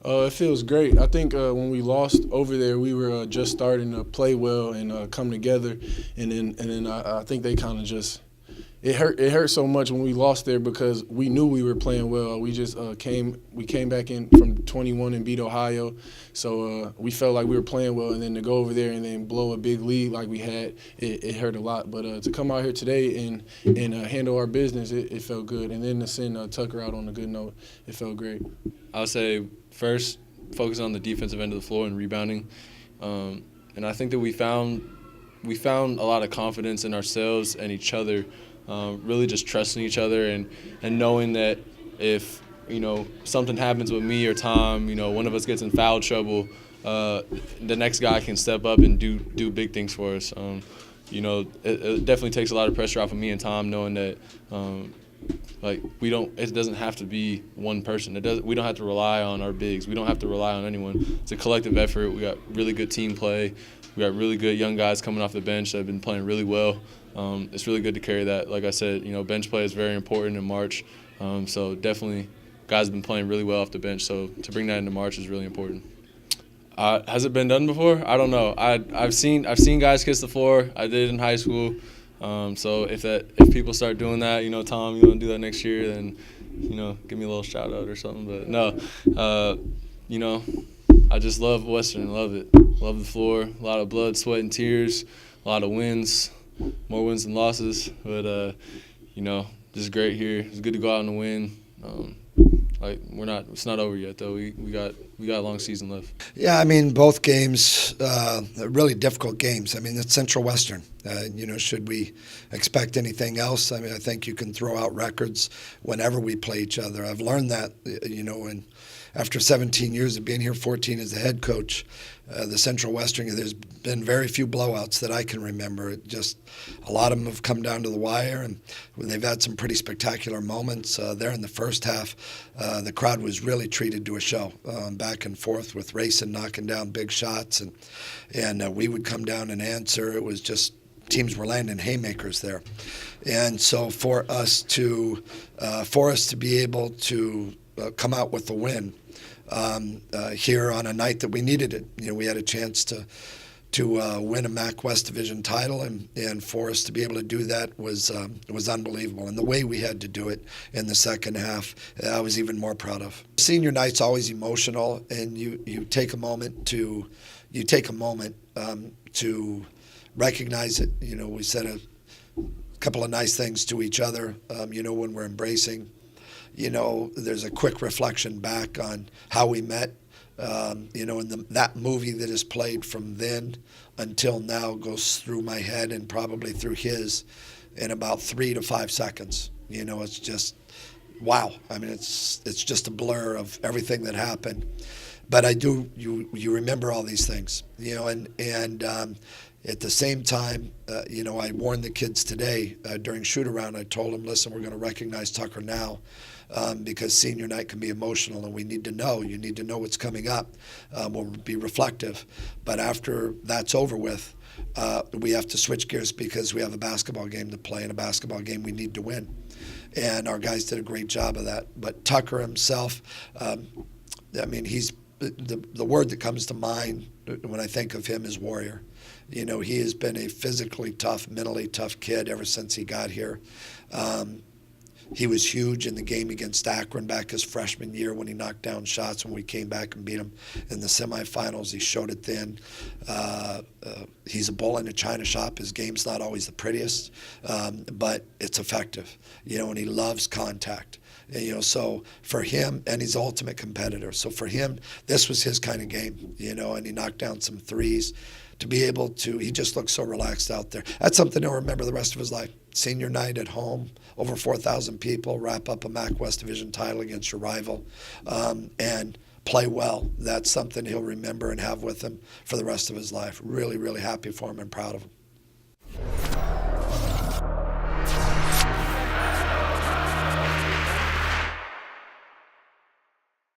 It feels great. I think when we lost over there, we were just starting to play well and come together, and then I think they kind of just it hurt so much when we lost there because we knew we were playing well. We just came back in from 21 and beat Ohio, so we felt like we were playing well, and then to go over there and then blow a big lead like we had, it hurt a lot. But to come out here today and handle our business, it felt good. And then to send Tucker out on a good note, it felt great. I would say first focus on the defensive end of the floor and rebounding, and I think that we found a lot of confidence in ourselves and each other. Really just trusting each other and knowing that if, something happens with me or Tom, one of us gets in foul trouble, the next guy can step up and do big things for us. It definitely takes a lot of pressure off of me and Tom knowing that it doesn't have to be one person. We don't have to rely on our bigs. We don't have to rely on anyone. It's a collective effort. We got really good team play. We got really good young guys coming off the bench that have been playing really well. It's really good to carry that. Like I said, bench play is very important in March. So definitely guys have been playing really well off the bench. So to bring that into March is really important. Has it been done before? I don't know. I've seen guys kiss the floor. I did in high school. So if people start doing that, Tom, you want to do that next year, then, give me a little shout out or something. But no, I just love Western. Love it. Love the floor. A lot of blood, sweat, and tears. A lot of wins. More wins than losses. But, just great here. It's good to go out and win. It's not over yet though. We got a long season left. Yeah, I mean both games, really difficult games. I mean it's Central Western. Should we expect anything else? I mean I think you can throw out records whenever we play each other. I've learned that, and after 17 years of being here, 14 as the head coach, the Central Western, there's been very few blowouts that I can remember. A lot of them have come down to the wire, and they've had some pretty spectacular moments. There in the first half, the crowd was really treated to a show, back and forth with racing, knocking down big shots, and we would come down and answer. It was just teams were landing haymakers there, and so for us to be able to come out with the win here on a night that we needed it. We had a chance to win a MAC West Division title, and for us to be able to do that was unbelievable. And the way we had to do it in the second half, I was even more proud of. Senior night's always emotional, and you take a moment to recognize it. We said a couple of nice things to each other. When we're embracing. There's a quick reflection back on how we met. And that movie that is played from then until now goes through my head and probably through his in about 3 to 5 seconds. It's just, wow. I mean, it's just a blur of everything that happened. But you remember all these things, and at the same time, I warned the kids today during shoot-around. I told them, listen, we're going to recognize Tucker now because senior night can be emotional, and we need to know. You need to know what's coming up. We'll be reflective. But after that's over with, we have to switch gears because we have a basketball game to play, and a basketball game we need to win. And our guys did a great job of that. But Tucker himself, he's the word that comes to mind when I think of him is warrior. He has been a physically tough, mentally tough kid ever since he got here. He was huge in the game against Akron back his freshman year when he knocked down shots when we came back and beat him in the semifinals. He showed it then. He's a bull in a china shop. His game's not always the prettiest, but it's effective, and he loves contact. So for him, and he's the ultimate competitor. So for him, this was his kind of game, and he knocked down some threes. To be able to, he just looks so relaxed out there. That's something he'll remember the rest of his life. Senior night at home, over 4,000 people, wrap up a MAC West Division title against your rival, and play well. That's something he'll remember and have with him for the rest of his life. Really, really happy for him and proud of him.